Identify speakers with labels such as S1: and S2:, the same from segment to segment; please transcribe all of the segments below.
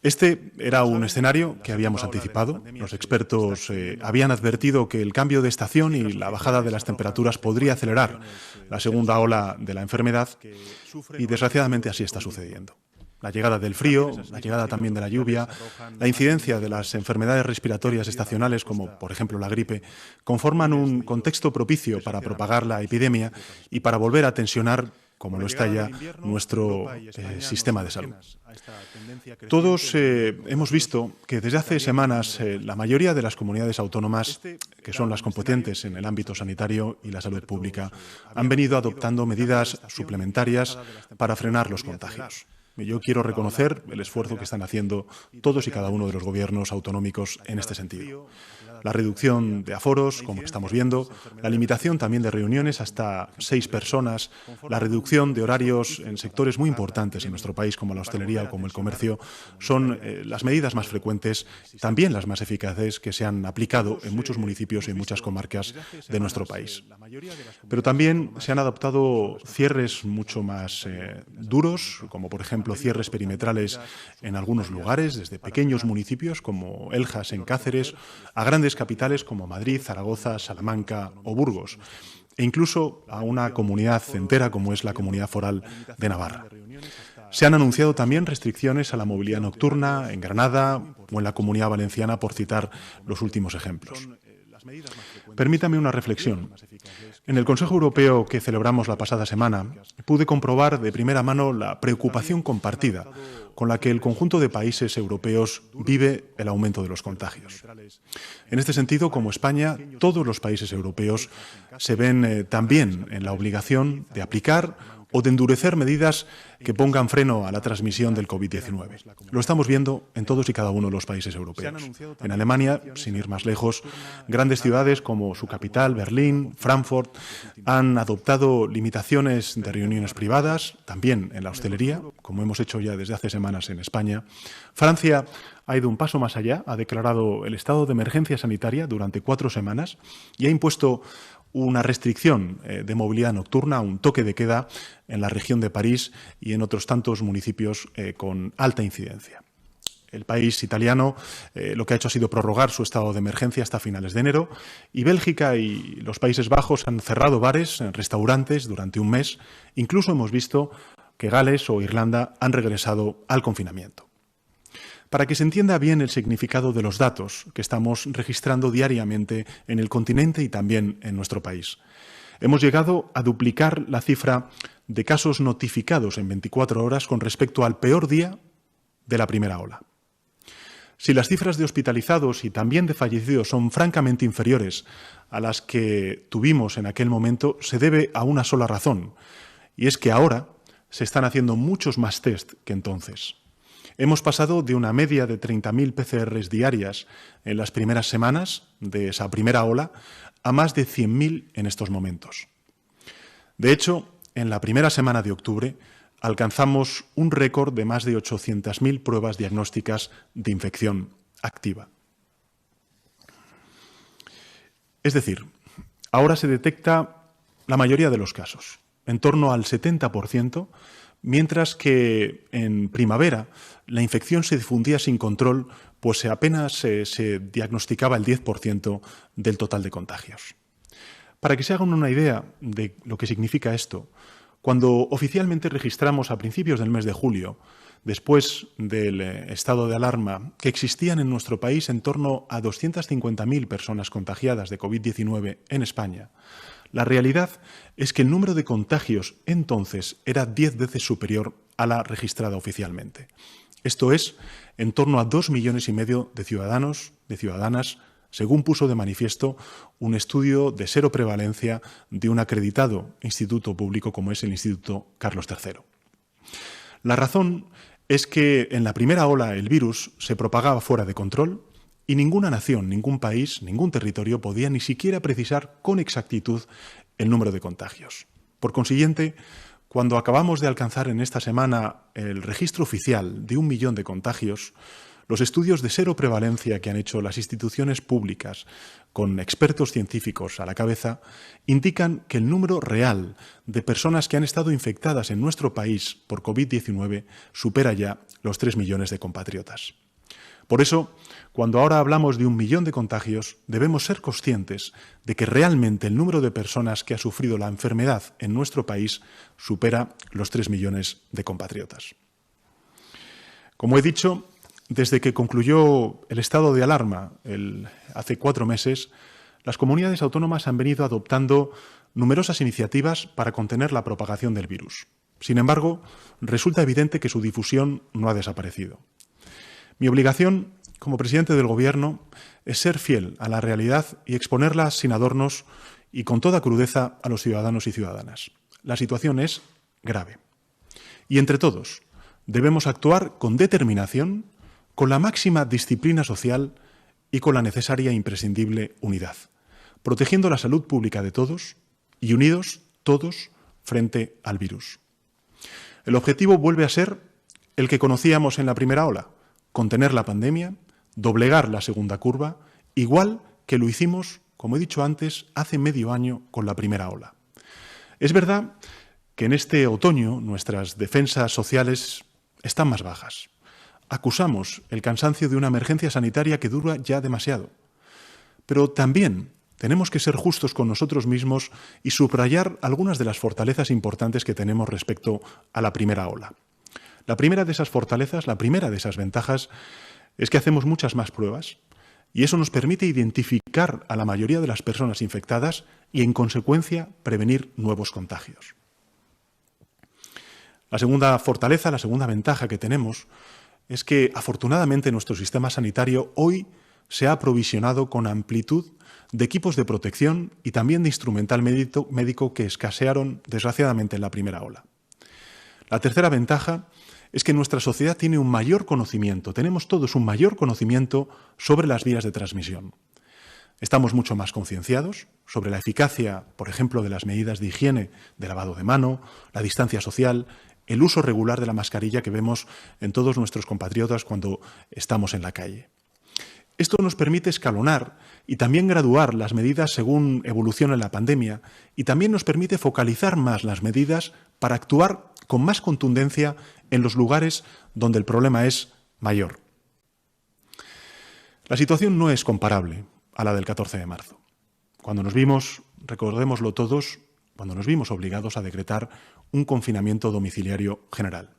S1: Este era un escenario que habíamos anticipado. Los expertos habían advertido que el cambio de estación y la bajada de las temperaturas podría acelerar la segunda ola de la enfermedad y, desgraciadamente, así está sucediendo. La llegada del frío, la llegada también de la lluvia, la incidencia de las enfermedades respiratorias estacionales, como por ejemplo la gripe, conforman un contexto propicio para propagar la epidemia y para volver a tensionar, como lo está ya, nuestro sistema de salud. Todos hemos visto que desde hace semanas la mayoría de las comunidades autónomas, que son las competentes en el ámbito sanitario y la salud pública, han venido adoptando medidas suplementarias para frenar los contagios. Yo quiero reconocer el esfuerzo que están haciendo todos y cada uno de los gobiernos autonómicos en este sentido. La reducción de aforos, como estamos viendo, la limitación también de reuniones hasta 6 personas, la reducción de horarios en sectores muy importantes en nuestro país, como la hostelería o como el comercio, son las medidas más frecuentes, también las más eficaces que se han aplicado en muchos municipios y en muchas comarcas de nuestro país. Pero también se han adoptado cierres mucho más duros, como por ejemplo cierres perimetrales en algunos lugares, desde pequeños municipios como Eljas en Cáceres, a grandes capitales como Madrid, Zaragoza, Salamanca o Burgos, e incluso a una comunidad entera como es la Comunidad Foral de Navarra. Se han anunciado también restricciones a la movilidad nocturna en Granada o en la Comunidad Valenciana, por citar los últimos ejemplos. Permítame una reflexión. En el Consejo Europeo que celebramos la pasada semana, pude comprobar de primera mano la preocupación compartida con la que el conjunto de países europeos vive el aumento de los contagios. En este sentido, como España, todos los países europeos se ven también en la obligación de aplicar o de endurecer medidas que pongan freno a la transmisión del COVID-19. Lo estamos viendo en todos y cada uno de los países europeos. En Alemania, sin ir más lejos, grandes ciudades como su capital, Berlín, Frankfurt, han adoptado limitaciones de reuniones privadas, también en la hostelería, como hemos hecho ya desde hace semanas en España. Francia ha ido un paso más allá, ha declarado el estado de emergencia sanitaria durante 4 semanas y ha impuesto una restricción de movilidad nocturna, un toque de queda en la región de París y en otros tantos municipios con alta incidencia. El país italiano lo que ha hecho ha sido prorrogar su estado de emergencia hasta finales de enero y Bélgica y los Países Bajos han cerrado bares, restaurantes durante un mes. Incluso hemos visto que Gales o Irlanda han regresado al confinamiento. Para que se entienda bien el significado de los datos que estamos registrando diariamente en el continente y también en nuestro país. Hemos llegado a duplicar la cifra de casos notificados en 24 horas con respecto al peor día de la primera ola. Si las cifras de hospitalizados y también de fallecidos son francamente inferiores a las que tuvimos en aquel momento, se debe a una sola razón, y es que ahora se están haciendo muchos más test que entonces. Hemos pasado de una media de 30.000 PCRs diarias en las primeras semanas de esa primera ola a más de 100.000 en estos momentos. De hecho, en la primera semana de octubre alcanzamos un récord de más de 800.000 pruebas diagnósticas de infección activa. Es decir, ahora se detecta la mayoría de los casos, en torno al 70%, mientras que en primavera la infección se difundía sin control, pues apenas se diagnosticaba el 10% del total de contagios. Para que se hagan una idea de lo que significa esto, cuando oficialmente registramos a principios del mes de julio, después del estado de alarma, que existían en nuestro país en torno a 250.000 personas contagiadas de COVID-19 en España, la realidad es que el número de contagios entonces era 10 veces superior a la registrada oficialmente. Esto es, en torno a 2,5 millones de ciudadanos, de ciudadanas, según puso de manifiesto un estudio de cero prevalencia de un acreditado instituto público como es el Instituto Carlos III. La razón es que en la primera ola el virus se propagaba fuera de control y ninguna nación, ningún país, ningún territorio podía ni siquiera precisar con exactitud el número de contagios. Por consiguiente, cuando acabamos de alcanzar en esta semana el registro oficial de 1 millón de contagios, Los estudios de seroprevalencia que han hecho las instituciones públicas, con expertos científicos a la cabeza, indican que el número real de personas que han estado infectadas en nuestro país por COVID-19 supera ya los 3 millones de compatriotas. Por eso, cuando ahora hablamos de 1 millón de contagios, debemos ser conscientes de que realmente el número de personas que ha sufrido la enfermedad en nuestro país supera los 3 millones de compatriotas. Como he dicho, desde que concluyó el estado de alarma hace 4 meses, las comunidades autónomas han venido adoptando numerosas iniciativas para contener la propagación del virus. Sin embargo, resulta evidente que su difusión no ha desaparecido. Mi obligación como presidente del Gobierno es ser fiel a la realidad y exponerla sin adornos y con toda crudeza a los ciudadanos y ciudadanas. La situación es grave. Y entre todos debemos actuar con determinación, con la máxima disciplina social y con la necesaria e imprescindible unidad, protegiendo la salud pública de todos y unidos todos frente al virus. El objetivo vuelve a ser el que conocíamos en la primera ola: contener la pandemia, doblegar la segunda curva, igual que lo hicimos, como he dicho antes, hace medio año con la primera ola. Es verdad que en este otoño nuestras defensas sociales están más bajas. Acusamos el cansancio de una emergencia sanitaria que dura ya demasiado. Pero también tenemos que ser justos con nosotros mismos y subrayar algunas de las fortalezas importantes que tenemos respecto a la primera ola. La primera de esas fortalezas, la primera de esas ventajas, es que hacemos muchas más pruebas y eso nos permite identificar a la mayoría de las personas infectadas y, en consecuencia, prevenir nuevos contagios. La segunda fortaleza, la segunda ventaja que tenemos es que, afortunadamente, nuestro sistema sanitario hoy se ha aprovisionado con amplitud de equipos de protección y también de instrumental médico que escasearon, desgraciadamente, en la primera ola. La tercera ventaja es que nuestra sociedad tiene un mayor conocimiento, tenemos todos un mayor conocimiento sobre las vías de transmisión. Estamos mucho más concienciados sobre la eficacia, por ejemplo, de las medidas de higiene, de lavado de mano, la distancia social, el uso regular de la mascarilla que vemos en todos nuestros compatriotas cuando estamos en la calle. Esto nos permite escalonar y también graduar las medidas según evolucione la pandemia y también nos permite focalizar más las medidas para actuar con más contundencia en los lugares donde el problema es mayor. La situación no es comparable a la del 14 de marzo. Cuando nos vimos, recordémoslo todos, cuando nos vimos obligados a decretar un confinamiento domiciliario general.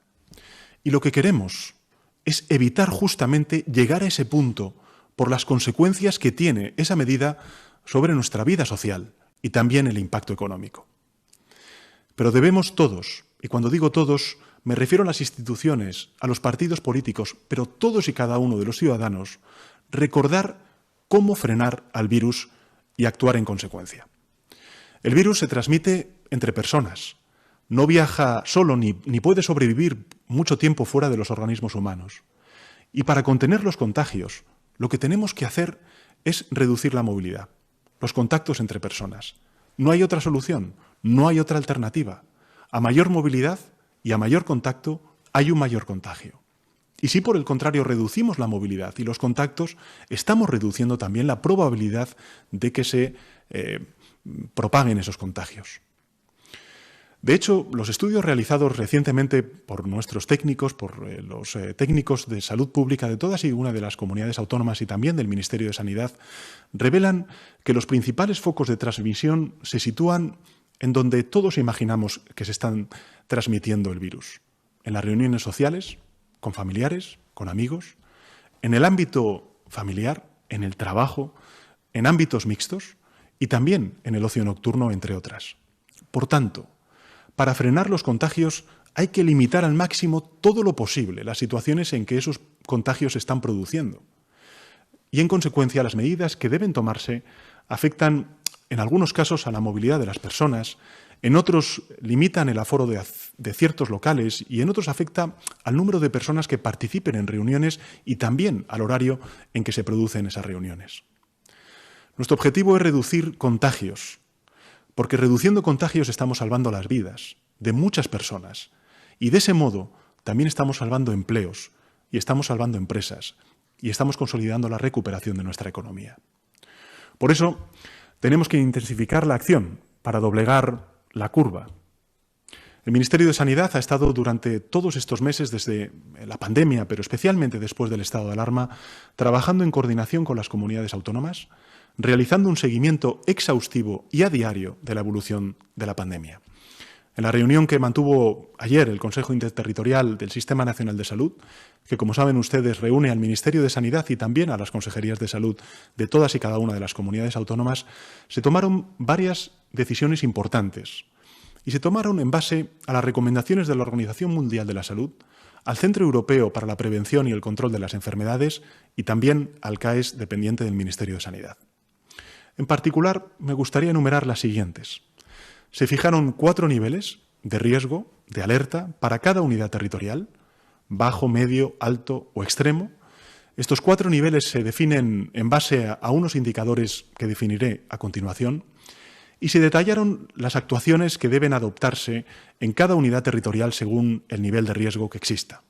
S1: Y lo que queremos es evitar justamente llegar a ese punto por las consecuencias que tiene esa medida sobre nuestra vida social y también el impacto económico. Pero debemos todos, y cuando digo todos, me refiero a las instituciones, a los partidos políticos, pero todos y cada uno de los ciudadanos, recordar cómo frenar al virus y actuar en consecuencia. El virus se transmite entre personas, no viaja solo ni puede sobrevivir mucho tiempo fuera de los organismos humanos. Y para contener los contagios, lo que tenemos que hacer es reducir la movilidad, los contactos entre personas. No hay otra solución, no hay otra alternativa. A mayor movilidad y a mayor contacto hay un mayor contagio. Y si por el contrario reducimos la movilidad y los contactos, estamos reduciendo también la probabilidad de que se propaguen esos contagios. De hecho, los estudios realizados recientemente por nuestros técnicos, por los técnicos de salud pública de todas y una de las comunidades autónomas y también del Ministerio de Sanidad, revelan que los principales focos de transmisión se sitúan en donde todos imaginamos que se están transmitiendo el virus. En las reuniones sociales, con familiares, con amigos, en el ámbito familiar, en el trabajo, en ámbitos mixtos y también en el ocio nocturno, entre otras. Por tanto, para frenar los contagios hay que limitar al máximo todo lo posible las situaciones en que esos contagios se están produciendo. Y en consecuencia las medidas que deben tomarse afectan en algunos casos a la movilidad de las personas, en otros limitan el aforo de ciertos locales y en otros afecta al número de personas que participen en reuniones y también al horario en que se producen esas reuniones. Nuestro objetivo es reducir contagios, porque reduciendo contagios estamos salvando las vidas de muchas personas y de ese modo también estamos salvando empleos y estamos salvando empresas y estamos consolidando la recuperación de nuestra economía. Por eso, tenemos que intensificar la acción para doblegar la curva. El Ministerio de Sanidad ha estado durante todos estos meses, desde la pandemia, pero especialmente después del estado de alarma, trabajando en coordinación con las comunidades autónomas, realizando un seguimiento exhaustivo y a diario de la evolución de la pandemia. En la reunión que mantuvo ayer el Consejo Interterritorial del Sistema Nacional de Salud, que como saben ustedes reúne al Ministerio de Sanidad y también a las consejerías de salud de todas y cada una de las comunidades autónomas, se tomaron varias decisiones importantes y se tomaron en base a las recomendaciones de la Organización Mundial de la Salud, al Centro Europeo para la Prevención y el Control de las Enfermedades y también al CAES dependiente del Ministerio de Sanidad. En particular, me gustaría enumerar las siguientes. Se fijaron 4 niveles de riesgo, de alerta, para cada unidad territorial, bajo, medio, alto o extremo. Estos 4 niveles se definen en base a unos indicadores que definiré a continuación y se detallaron las actuaciones que deben adoptarse en cada unidad territorial según el nivel de riesgo que exista.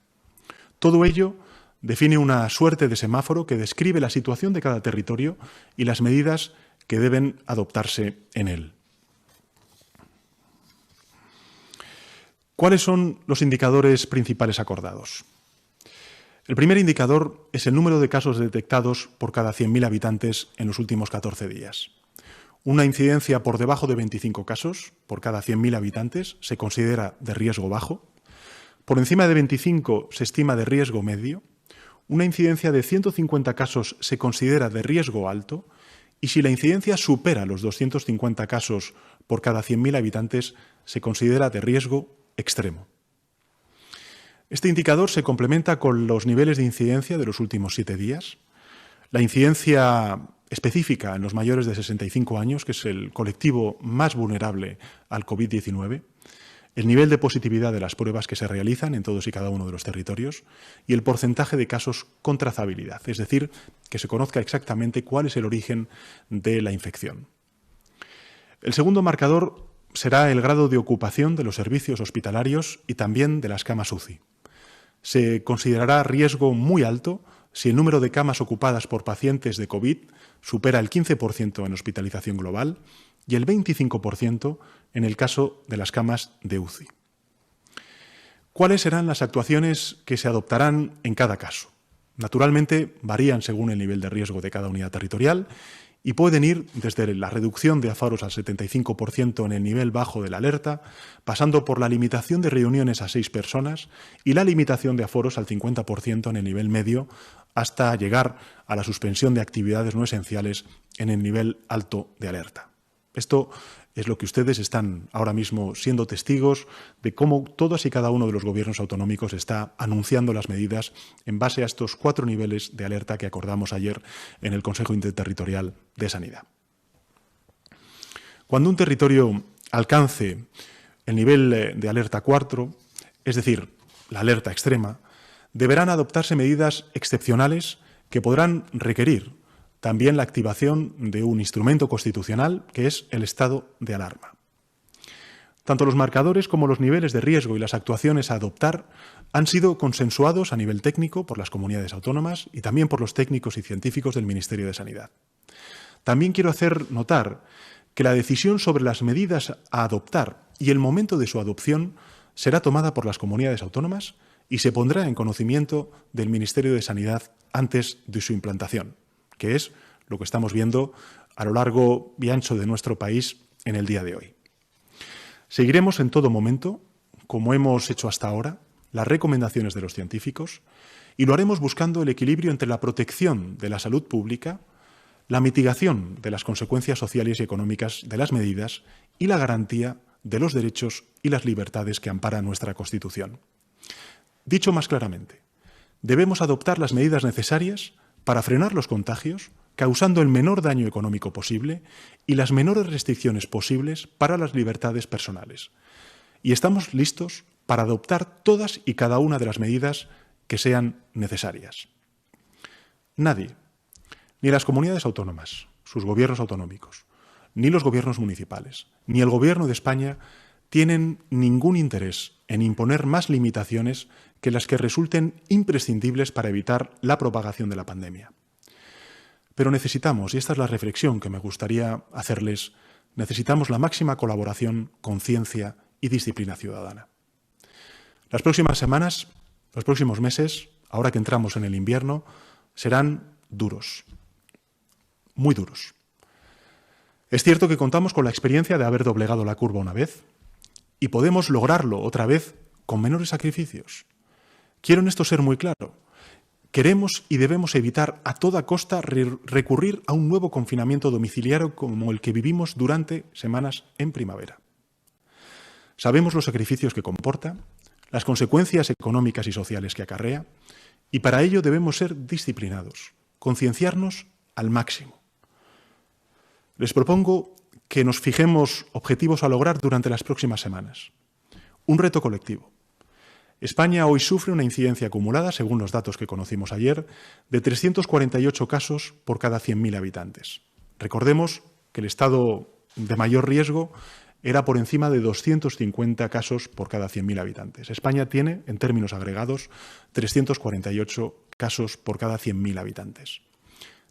S1: Todo ello define una suerte de semáforo que describe la situación de cada territorio y las medidas que deben adoptarse en él. ¿Cuáles son los indicadores principales acordados? El primer indicador es el número de casos detectados por cada 100.000 habitantes en los últimos 14 días. Una incidencia por debajo de 25 casos por cada 100.000 habitantes se considera de riesgo bajo. Por encima de 25 se estima de riesgo medio. Una incidencia de 150 casos se considera de riesgo alto. Y si la incidencia supera los 250 casos por cada 100.000 habitantes, se considera de riesgo extremo. Este indicador se complementa con los niveles de incidencia de los últimos 7 días. La incidencia específica en los mayores de 65 años, que es el colectivo más vulnerable al COVID-19, el nivel de positividad de las pruebas que se realizan en todos y cada uno de los territorios y el porcentaje de casos con trazabilidad, es decir, que se conozca exactamente cuál es el origen de la infección. El segundo marcador será el grado de ocupación de los servicios hospitalarios y también de las camas UCI. Se considerará riesgo muy alto si el número de camas ocupadas por pacientes de COVID supera el 15% en hospitalización global y el 25% en el caso de las camas de UCI. ¿Cuáles serán las actuaciones que se adoptarán en cada caso? Naturalmente, varían según el nivel de riesgo de cada unidad territorial y pueden ir desde la reducción de aforos al 75% en el nivel bajo de la alerta, pasando por la limitación de reuniones a 6 personas y la limitación de aforos al 50% en el nivel medio, hasta llegar a la suspensión de actividades no esenciales en el nivel alto de alerta. Esto es lo que ustedes están ahora mismo siendo testigos de cómo todos y cada uno de los gobiernos autonómicos está anunciando las medidas en base a estos 4 niveles de alerta que acordamos ayer en el Consejo Interterritorial de Sanidad. Cuando un territorio alcance el nivel de alerta 4, es decir, la alerta extrema, deberán adoptarse medidas excepcionales que podrán requerir también la activación de un instrumento constitucional que es el estado de alarma. Tanto los marcadores como los niveles de riesgo y las actuaciones a adoptar han sido consensuados a nivel técnico por las comunidades autónomas y también por los técnicos y científicos del Ministerio de Sanidad. También quiero hacer notar que la decisión sobre las medidas a adoptar y el momento de su adopción será tomada por las comunidades autónomas y se pondrá en conocimiento del Ministerio de Sanidad antes de su implantación, que es lo que estamos viendo a lo largo y ancho de nuestro país en el día de hoy. Seguiremos en todo momento, como hemos hecho hasta ahora, las recomendaciones de los científicos y lo haremos buscando el equilibrio entre la protección de la salud pública, la mitigación de las consecuencias sociales y económicas de las medidas y la garantía de los derechos y las libertades que ampara nuestra Constitución. Dicho más claramente, debemos adoptar las medidas necesarias para frenar los contagios, causando el menor daño económico posible y las menores restricciones posibles para las libertades personales. Y estamos listos para adoptar todas y cada una de las medidas que sean necesarias. Nadie, ni las comunidades autónomas, sus gobiernos autonómicos, ni los gobiernos municipales, ni el Gobierno de España, tienen ningún interés en imponer más limitaciones que las que resulten imprescindibles para evitar la propagación de la pandemia. Pero necesitamos, y esta es la reflexión que me gustaría hacerles, necesitamos la máxima colaboración, conciencia y disciplina ciudadana. Las próximas semanas, los próximos meses, ahora que entramos en el invierno, serán duros, muy duros. Es cierto que contamos con la experiencia de haber doblegado la curva una vez y podemos lograrlo otra vez con menores sacrificios. Quiero en esto ser muy claro. Queremos y debemos evitar a toda costa recurrir a un nuevo confinamiento domiciliario como el que vivimos durante semanas en primavera. Sabemos los sacrificios que comporta, las consecuencias económicas y sociales que acarrea, y para ello debemos ser disciplinados, concienciarnos al máximo. Les propongo que nos fijemos objetivos a lograr durante las próximas semanas. Un reto colectivo. España hoy sufre una incidencia acumulada, según los datos que conocimos ayer, de 348 casos por cada 100.000 habitantes. Recordemos que el estado de mayor riesgo era por encima de 250 casos por cada 100.000 habitantes. España tiene, en términos agregados, 348 casos por cada 100.000 habitantes.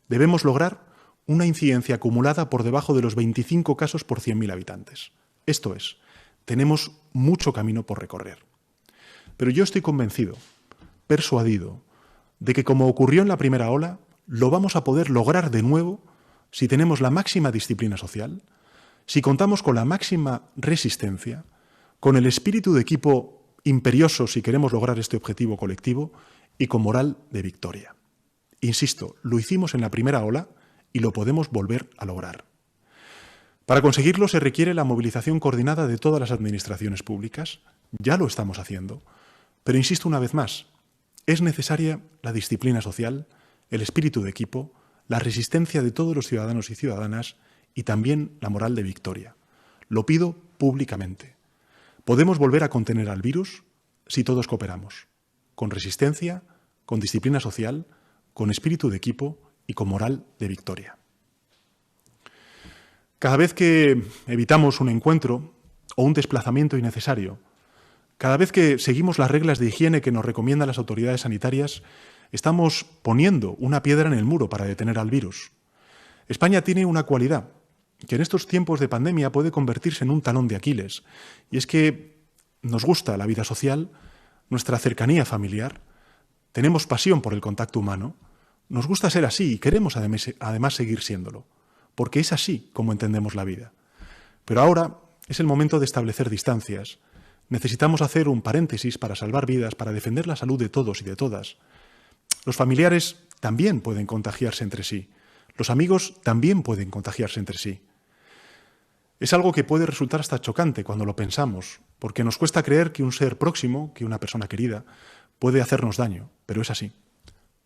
S1: Debemos lograr una incidencia acumulada por debajo de los 25 casos por 100.000 habitantes. Esto es, tenemos mucho camino por recorrer. Pero yo estoy convencido, persuadido, de que como ocurrió en la primera ola, lo vamos a poder lograr de nuevo si tenemos la máxima disciplina social, si contamos con la máxima resistencia, con el espíritu de equipo imperioso si queremos lograr este objetivo colectivo y con moral de victoria. Insisto, lo hicimos en la primera ola y lo podemos volver a lograr. Para conseguirlo se requiere la movilización coordinada de todas las administraciones públicas. Ya lo estamos haciendo. Pero insisto una vez más, es necesaria la disciplina social, el espíritu de equipo, la resistencia de todos los ciudadanos y ciudadanas y también la moral de victoria. Lo pido públicamente. Podemos volver a contener al virus si todos cooperamos, con resistencia, con disciplina social, con espíritu de equipo y con moral de victoria. Cada vez que evitamos un encuentro o un desplazamiento innecesario, cada vez que seguimos las reglas de higiene que nos recomiendan las autoridades sanitarias, estamos poniendo una piedra en el muro para detener al virus. España tiene una cualidad que en estos tiempos de pandemia puede convertirse en un talón de Aquiles, y es que nos gusta la vida social, nuestra cercanía familiar, tenemos pasión por el contacto humano, nos gusta ser así y queremos además seguir siéndolo, porque es así como entendemos la vida. Pero ahora es el momento de establecer distancias. Necesitamos hacer un paréntesis para salvar vidas, para defender la salud de todos y de todas. Los familiares también pueden contagiarse entre sí. Los amigos también pueden contagiarse entre sí. Es algo que puede resultar hasta chocante cuando lo pensamos, porque nos cuesta creer que un ser próximo, que una persona querida, puede hacernos daño, pero es así.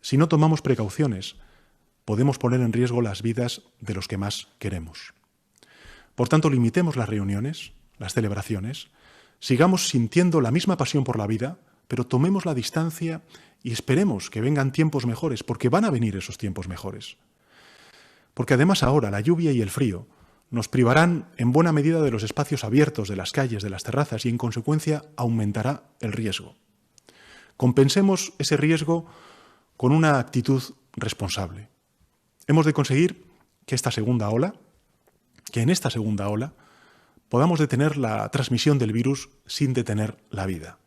S1: Si no tomamos precauciones, podemos poner en riesgo las vidas de los que más queremos. Por tanto, limitemos las reuniones, las celebraciones, sigamos sintiendo la misma pasión por la vida, pero tomemos la distancia y esperemos que vengan tiempos mejores, porque van a venir esos tiempos mejores. Porque además ahora la lluvia y el frío nos privarán en buena medida de los espacios abiertos, de las calles, de las terrazas y en consecuencia aumentará el riesgo. Compensemos ese riesgo con una actitud responsable. Hemos de conseguir que en esta segunda ola, podamos detener la transmisión del virus sin detener la vida.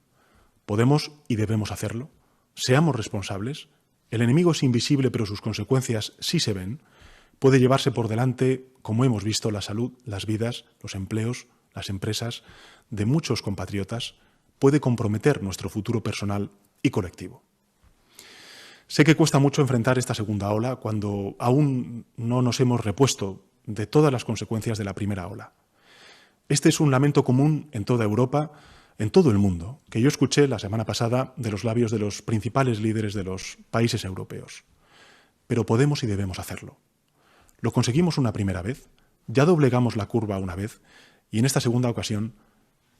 S1: Podemos y debemos hacerlo. Seamos responsables. El enemigo es invisible, pero sus consecuencias sí se ven. Puede llevarse por delante, como hemos visto, la salud, las vidas, los empleos, las empresas de muchos compatriotas. Puede comprometer nuestro futuro personal y colectivo. Sé que cuesta mucho enfrentar esta segunda ola cuando aún no nos hemos repuesto de todas las consecuencias de la primera ola. Este es un lamento común en toda Europa, en todo el mundo, que yo escuché la semana pasada de los labios de los principales líderes de los países europeos. Pero podemos y debemos hacerlo. Lo conseguimos una primera vez, ya doblegamos la curva una vez, y en esta segunda ocasión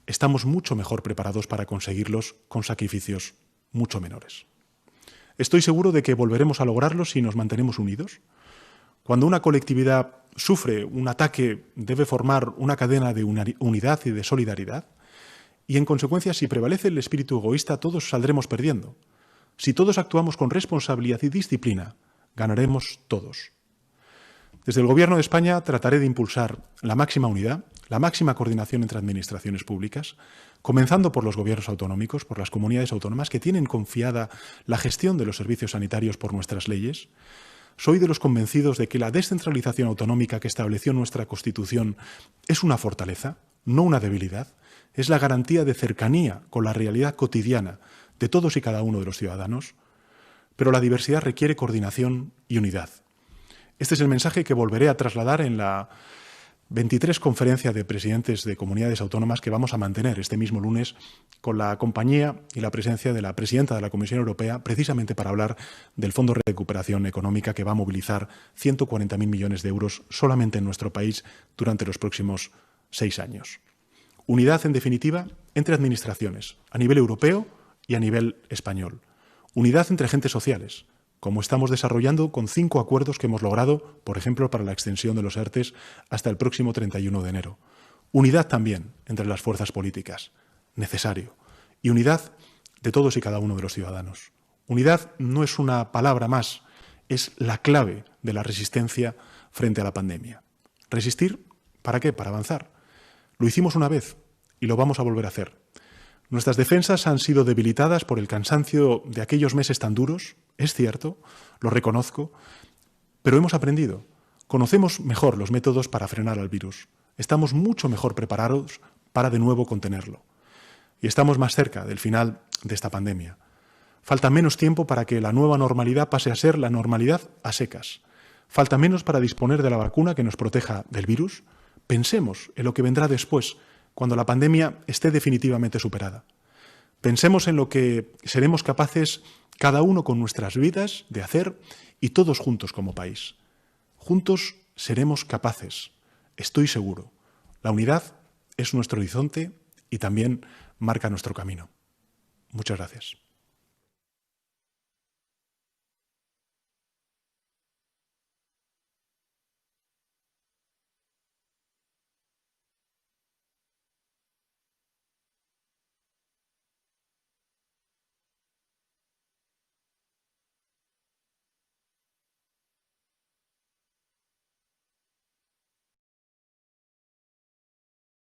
S1: estamos mucho mejor preparados para conseguirlos con sacrificios mucho menores. Estoy seguro de que volveremos a lograrlo si nos mantenemos unidos. Cuando una colectividad sufre un ataque, debe formar una cadena de unidad y de solidaridad, Y en consecuencia, si prevalece el espíritu egoísta, todos saldremos perdiendo. Si todos actuamos con responsabilidad y disciplina, ganaremos todos. Desde el Gobierno de España trataré de impulsar la máxima unidad, la máxima coordinación entre administraciones públicas, comenzando por los gobiernos autonómicos, por las comunidades autónomas que tienen confiada la gestión de los servicios sanitarios por nuestras leyes. Soy de los convencidos de que la descentralización autonómica que estableció nuestra Constitución es una fortaleza, no una debilidad. Es la garantía de cercanía con la realidad cotidiana de todos y cada uno de los ciudadanos, pero la diversidad requiere coordinación y unidad. Este es el mensaje que volveré a trasladar en la 23 conferencia de presidentes de comunidades autónomas que vamos a mantener este mismo lunes con la compañía y la presencia de la presidenta de la Comisión Europea, precisamente para hablar del Fondo de Recuperación Económica que va a movilizar 140.000 millones de euros solamente en nuestro país durante los próximos 6 años. Unidad, en definitiva, entre administraciones, a nivel europeo y a nivel español. Unidad entre agentes sociales, como estamos desarrollando con 5 acuerdos que hemos logrado, por ejemplo, para la extensión de los ERTEs hasta el próximo 31 de enero. Unidad también entre las fuerzas políticas, necesario. Y unidad de todos y cada uno de los ciudadanos. Unidad no es una palabra más, es la clave de la resistencia frente a la pandemia. ¿Resistir? ¿Para qué? Para avanzar. Lo hicimos una vez y lo vamos a volver a hacer. Nuestras defensas han sido debilitadas por el cansancio de aquellos meses tan duros, es cierto, lo reconozco, pero hemos aprendido. Conocemos mejor los métodos para frenar al virus. Estamos mucho mejor preparados para de nuevo contenerlo. Y estamos más cerca del final de esta pandemia. Falta menos tiempo para que la nueva normalidad pase a ser la normalidad a secas. Falta menos para disponer de la vacuna que nos proteja del virus. Pensemos en lo que vendrá después, cuando la pandemia esté definitivamente superada. Pensemos en lo que seremos capaces, cada uno con nuestras vidas, de hacer y todos juntos como país. Juntos seremos capaces, estoy seguro. La unidad es nuestro horizonte y también marca nuestro camino. Muchas gracias.